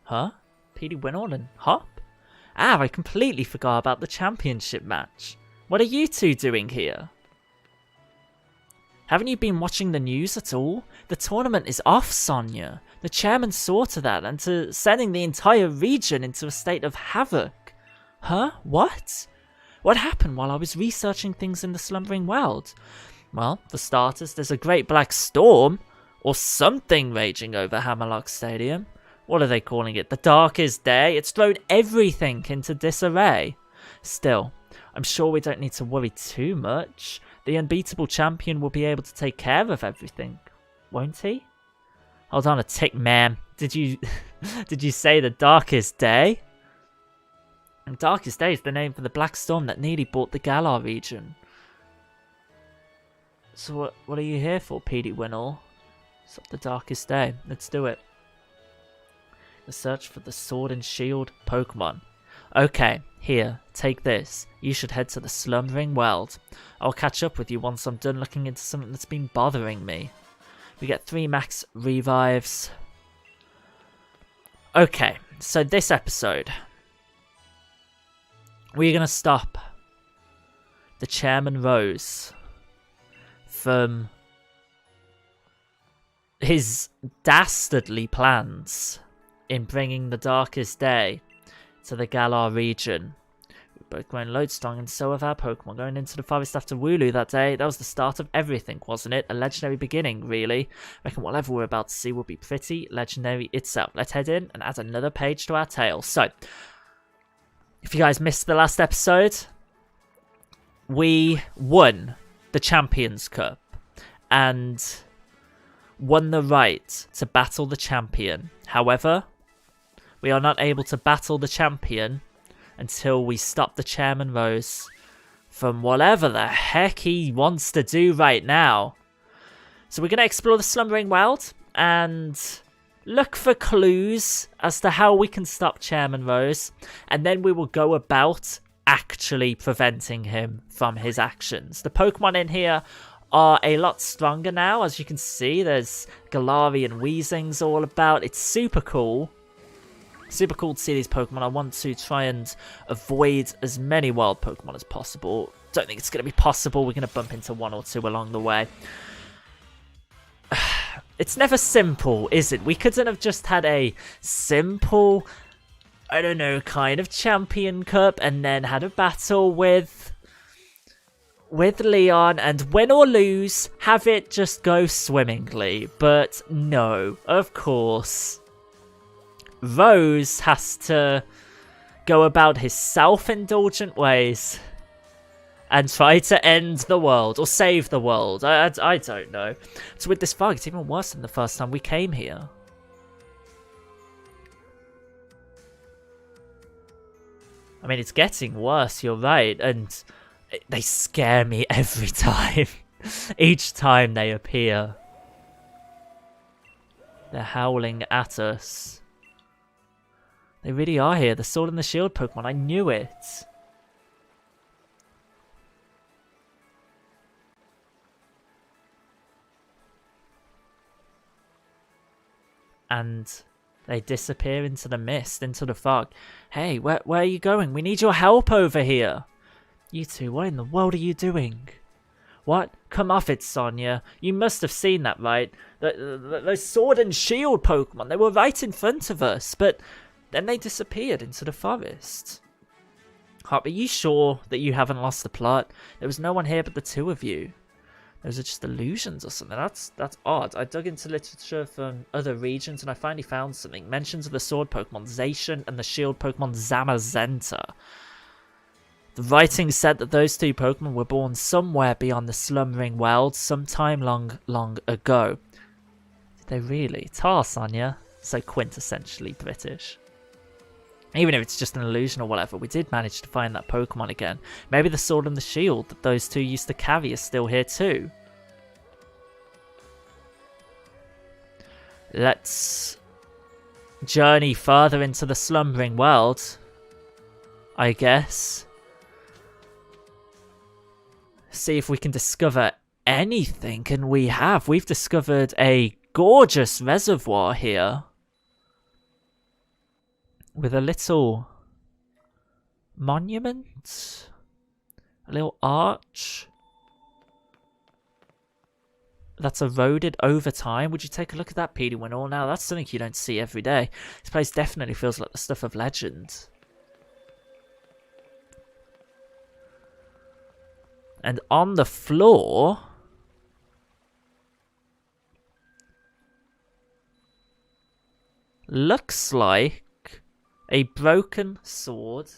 Huh? Petey Winall and Hop? Ah, I completely forgot about the championship match. What are you two doing here? Haven't you been watching the news at all? The tournament is off, Sonia. The chairman saw to that and to sending the entire region into a state of havoc. Huh? What? What happened while I was researching things in the slumbering world? Well, for starters, there's a great black storm, or something raging over Hammerlock Stadium. What are they calling it? The darkest day? It's thrown everything into disarray. Still, I'm sure we don't need to worry too much. The unbeatable champion will be able to take care of everything, won't he? Hold on a tick, ma'am. Did you say the darkest day? And darkest day is the name for the black storm that nearly brought the Galar region. So what are you here for, Petey Winall? It's the darkest day. Let's do it. The search for the Sword and Shield Pokemon. Okay, here, take this. You should head to the Slumbering World. I'll catch up with you once I'm done looking into something that's been bothering me. We get 3 max revives. Okay, so this episode, we're going to stop the Chairman Rose from his dastardly plans in bringing the darkest day to the Galar region. We're both growing lodestone and so have our Pokemon. Going into the forest after Wooloo that day, that was the start of everything, wasn't it? A legendary beginning, really. I reckon whatever we're about to see will be pretty legendary itself. Let's head in and add another page to our tale. So, if you guys missed the last episode, we won the Champions Cup and won the right to battle the champion. However, we are not able to battle the champion until we stop the Chairman Rose from whatever the heck he wants to do right now. So we're going to explore the Slumbering World and look for clues as to how we can stop Chairman Rose, and then we will go about actually preventing him from his actions. The Pokemon in here are a lot stronger now. As you can see, there's Galari and Weezings all about. It's super cool. Super cool to see these Pokemon. I want to try and avoid as many wild Pokemon as possible. Don't think it's going to be possible. We're going to bump into 1 or 2 along the way. It's never simple, is it? We couldn't have just had a simple, I don't know, kind of Champion Cup and then had a battle with Leon and win or lose, have it just go swimmingly. But no, of course, Rose has to go about his self-indulgent ways and try to end the world or save the world. I don't know. So with this fog, it's even worse than the first time we came here. I mean, it's getting worse, you're right, and they scare me every time. Each time they appear. They're howling at us. They really are here. The Sword and the Shield Pokemon. I knew it. And they disappear into the mist, into the fog. Hey, where are you going? We need your help over here. You two, what in the world are you doing? What? Come off it, Sonia. You must have seen that, right? Those Sword and Shield Pokemon, they were right in front of us, but then they disappeared into the forest. Hop, are you sure that you haven't lost the plot? There was no one here but the 2 of you. Those are just illusions or something. That's odd. I dug into literature from other regions and I finally found something. Mentions of the Sword Pokemon Zacian and the Shield Pokemon Zamazenta. The writing said that those 2 Pokemon were born somewhere beyond the Slumbering World sometime long, long ago. Did they really? Tar, Sonia. So quintessentially British. Even if it's just an illusion or whatever, we did manage to find that Pokemon again. Maybe the Sword and the Shield that those 2 used to carry is still here too. Let's journey further into the Slumbering World, I guess. See if we can discover anything, and we have. We've discovered a gorgeous reservoir here. with a little monument, a little arch that's eroded over time. Would you take a look at that, Petey Winall? Now, that's something you don't see every day. This place definitely feels like the stuff of legend. And on the floor, looks like a broken sword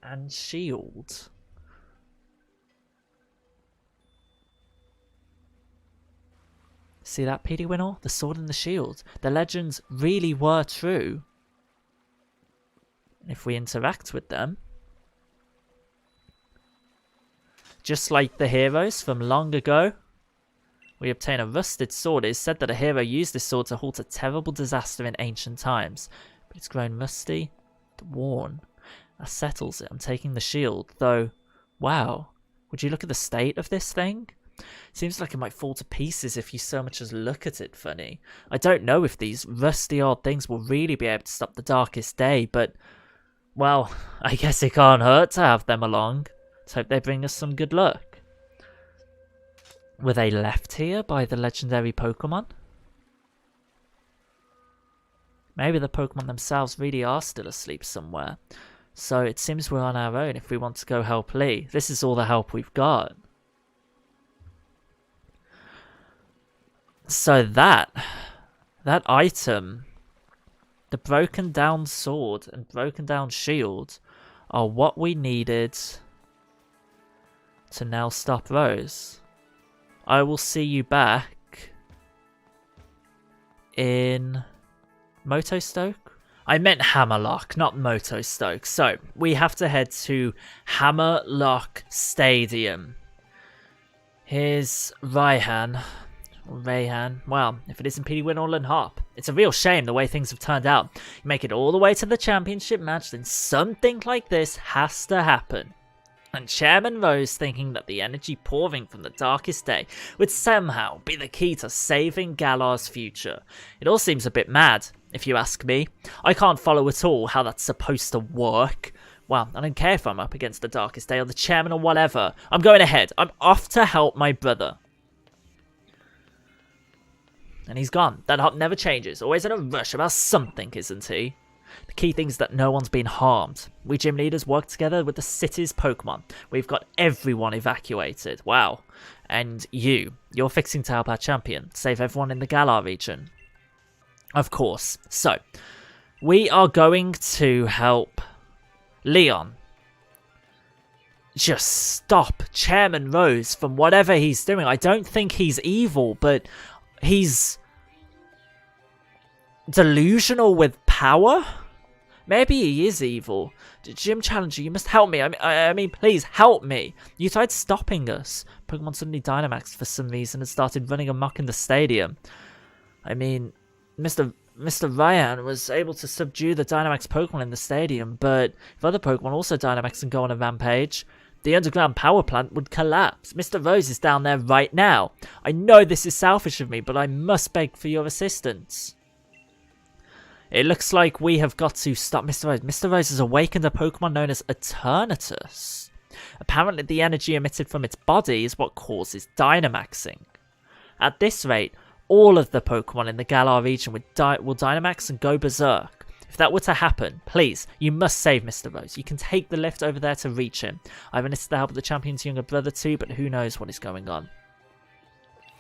and shield. See that, Petey Winall? The sword and the shield. The legends really were true. If we interact with them, just like the heroes from long ago, we obtain a rusted sword. It is said that a hero used this sword to halt a terrible disaster in ancient times. But it's grown rusty and worn. That settles it. I'm taking the shield, though. Wow. Would you look at the state of this thing? Seems like it might fall to pieces if you so much as look at it funny. I don't know if these rusty old things will really be able to stop the darkest day, but, well, I guess it can't hurt to have them along. Let's hope they bring us some good luck. Were they left here by the legendary Pokémon? Maybe the Pokémon themselves really are still asleep somewhere. So it seems we're on our own if we want to go help Lee. This is all the help we've got. So that item, the broken down sword and broken down shield, are what we needed to now stop Rose. I will see you back in Motostoke. I meant Hammerlock, not Motostoke. So we have to head to Hammerlock Stadium. Here's Raihan. Well, if it isn't Petey Winall and Hop. It's a real shame the way things have turned out. You make it all the way to the championship match, then something like this has to happen. And Chairman Rose thinking that the energy pouring from the darkest day would somehow be the key to saving Galar's future. It all seems a bit mad, if you ask me. I can't follow at all how that's supposed to work. Well, I don't care if I'm up against the darkest day or the chairman or whatever. I'm going ahead. I'm off to help my brother. And he's gone. That Hop never changes. Always in a rush about something, isn't he? The key thing is that no one's been harmed. We gym leaders work together with the city's Pokemon. We've got everyone evacuated. Wow. And you're fixing to help our champion. Save everyone in the Galar region. Of course. So, we are going to help Leon just stop Chairman Rose from whatever he's doing. I don't think he's evil, but he's delusional with power? Maybe he is evil. Gym Challenger, you must help me. I mean, please, help me. You tried stopping us. Pokemon suddenly Dynamaxed for some reason and started running amok in the stadium. I mean, Mr. Ryan was able to subdue the Dynamax Pokemon in the stadium, but if other Pokemon also Dynamax and go on a rampage, the underground power plant would collapse. Mr. Rose is down there right now. I know this is selfish of me, but I must beg for your assistance. It looks like we have got to stop Mr. Rose. Mr. Rose has awakened a Pokemon known as Eternatus. Apparently the energy emitted from its body is what causes Dynamaxing. At this rate, all of the Pokemon in the Galar region will Dynamax and go berserk. If that were to happen, please, you must save Mr. Rose. You can take the lift over there to reach him. I've enlisted the help of the champion's younger brother too, but who knows what is going on.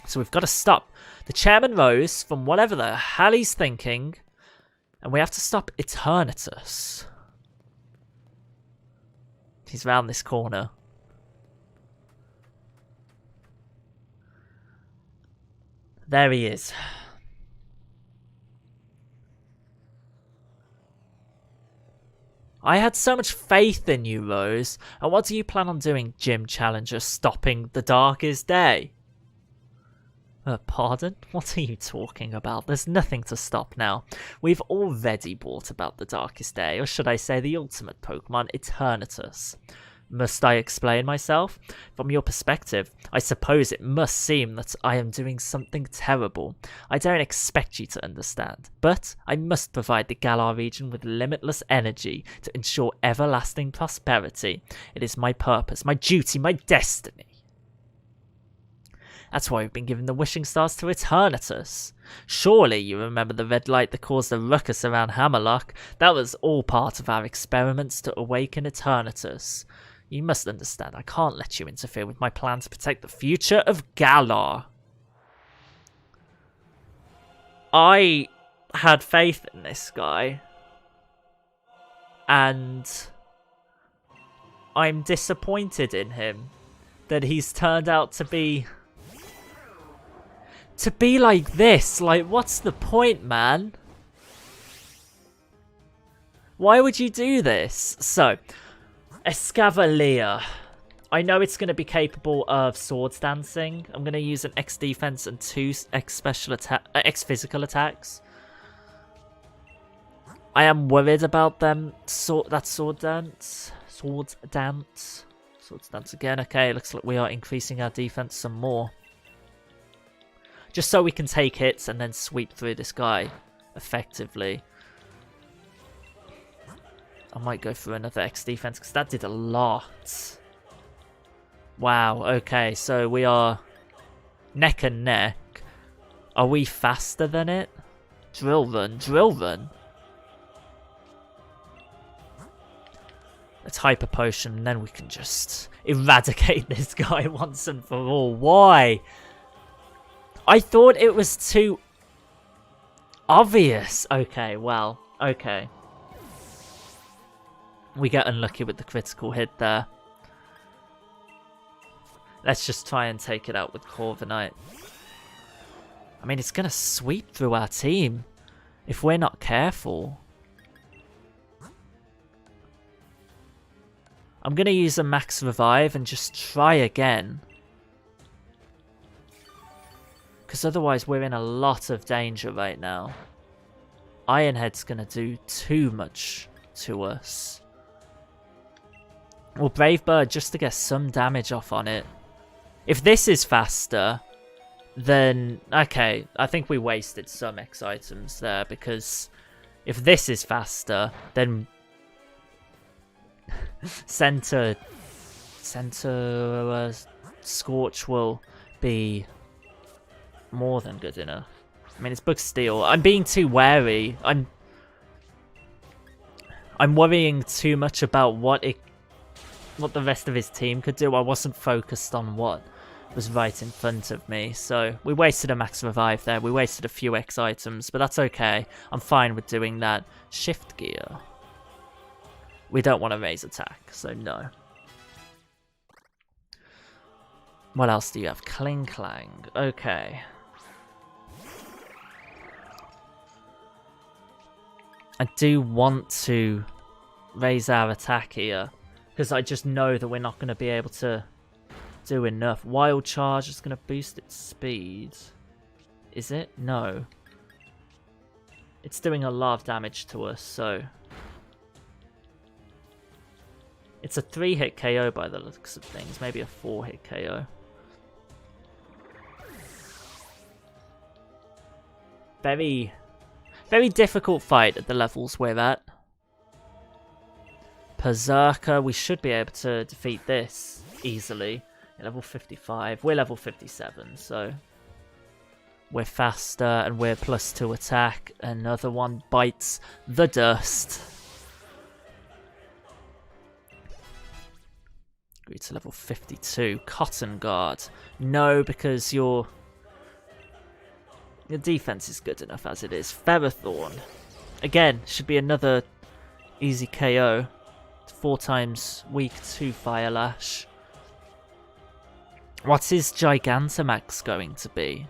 So we've got to stop the Chairman Rose from whatever the hell he's thinking. And we have to stop Eternatus. He's round this corner. There he is. I had so much faith in you, Rose. And what do you plan on doing, Gym Challenger, stopping the darkest day? Pardon? What are you talking about? There's nothing to stop now. We've already brought about the darkest day, or should I say the ultimate Pokemon, Eternatus. Must I explain myself? From your perspective, I suppose it must seem that I am doing something terrible. I don't expect you to understand, but I must provide the Galar region with limitless energy to ensure everlasting prosperity. It is my purpose, my duty, my destiny. That's why we've been given the wishing stars to Eternatus. Surely you remember the red light that caused a ruckus around Hammerlock? That was all part of our experiments to awaken Eternatus. You must understand, I can't let you interfere with my plan to protect the future of Galar. I had faith in this guy. And I'm disappointed in him that he's turned out to be like this. Like, what's the point, man? Why would you do this? So, Escavalier. I know it's going to be capable of swords dancing. I'm going to use an X defense and 2 X physical attacks. I am worried about them. That sword dance. Swords dance again. Okay, looks like we are increasing our defense some more. Just so we can take hits and then sweep through this guy effectively. I might go for another X defense because that did a lot. Wow, okay, so we are neck and neck. Are we faster than it? Drill run, drill run. Let's hyper potion and then we can just eradicate this guy once and for all. Why? I thought it was too obvious. Okay, well, okay. We get unlucky with the critical hit there. Let's just try and take it out with Corviknight. I mean, it's going to sweep through our team if we're not careful. I'm going to use a max revive and just try again. Because otherwise we're in a lot of danger right now. Ironhead's going to do too much to us. Well, Brave Bird just to get some damage off on it. If this is faster, then... Okay, I think we wasted some X items there. Because if this is faster, then... Center Scorch will be more than good enough. I mean, it's Book Steel. I'm being too wary. I'm worrying too much about what the rest of his team could do. I wasn't focused on what was right in front of me. So we wasted a max revive there. We wasted a few X items, but that's okay. I'm fine with doing that. Shift gear. We don't want to raise attack, so no. What else do you have? Kling Clang. Okay. I do want to raise our attack here, because I just know that we're not going to be able to do enough. Wild Charge is going to boost its speed. Is it? No. It's doing a lot of damage to us, so... It's a 3-hit KO by the looks of things. Maybe a 4-hit KO. Very, very difficult fight at the levels we're at. Berserker, we should be able to defeat this easily. Level 55. We're level 57, so... We're faster and we're +2 attack. Another one bites the dust. Agree to level 52. Cotton Guard. No, because your defense is good enough as it is. Ferrothorn. Again, should be another easy KO. 4 times weak to Fire Lash. What's his Gigantamax going to be?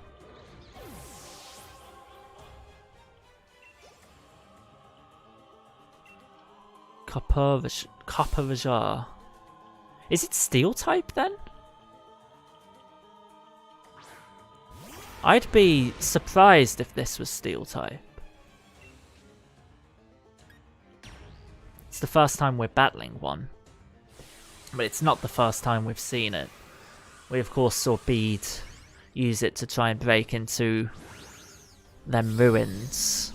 Copper. Is it Steel type then? I'd be surprised if this was Steel type. It's the first time we're battling one. But it's not the first time we've seen it. We of course saw Bede use it to try and break into them ruins.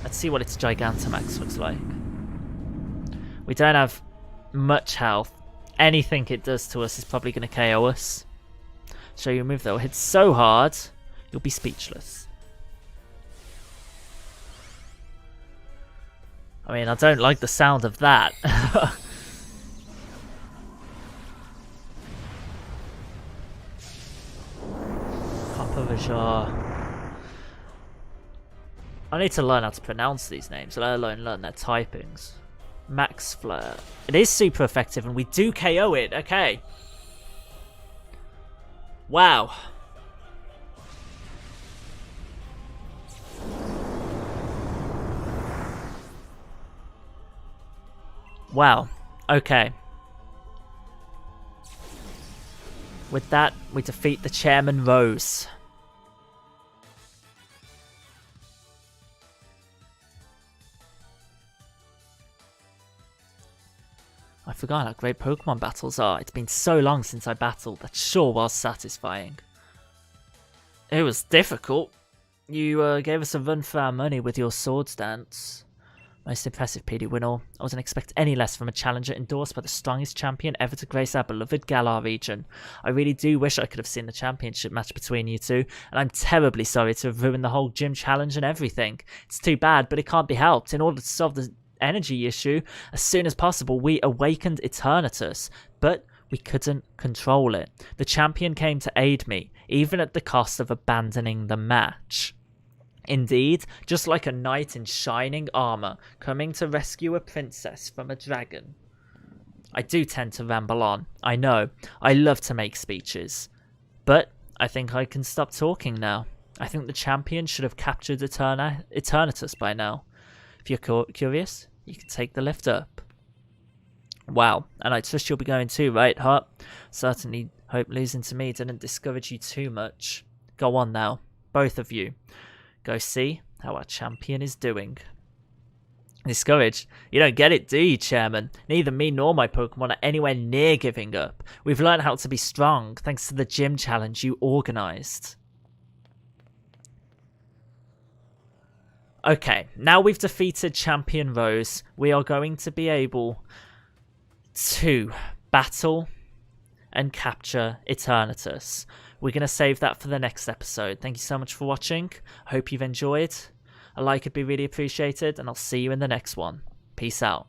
Let's see what its Gigantamax looks like. We don't have much health. Anything it does to us is probably going to KO us. Show you a move that will hit so hard, you'll be speechless. I mean, I don't like the sound of that. Papavajar. I need to learn how to pronounce these names, let alone learn their typings. Max Flare. It is super effective and we do KO it. Okay. Wow. Wow. Okay. With that, we defeat the Chairman Rose. I forgot how great Pokemon battles are. It's been so long since I battled. That sure was satisfying. It was difficult. You gave us a run for our money with your Swords Dance. Most impressive, PD Winnow. I wasn't expect any less from a challenger endorsed by the strongest champion ever to grace our beloved Galar region. I really do wish I could have seen the championship match between you two, and I'm terribly sorry to have ruined the whole gym challenge and everything. It's too bad, but it can't be helped. In order to solve the energy issue as soon as possible, we awakened Eternatus, but we couldn't control it. The champion came to aid me, even at the cost of abandoning the match. Indeed, just like a knight in shining armor coming to rescue a princess from a dragon. I do tend to ramble on, I know. I love to make speeches, but I think I can stop talking now. I think the champion should have captured Eternatus by now. If you're curious, you can take the lift up. Wow, and I trust you'll be going too, right, Hart? Certainly hope losing to me didn't discourage you too much. Go on now, both of you. Go see how our champion is doing. Discouraged? You don't get it, do you, Chairman? Neither me nor my Pokemon are anywhere near giving up. We've learned how to be strong thanks to the gym challenge you organised. Okay, now we've defeated Champion Rose, we are going to be able to battle and capture Eternatus. We're going to save that for the next episode. Thank you so much for watching. I hope you've enjoyed. A like would be really appreciated, and I'll see you in the next one. Peace out.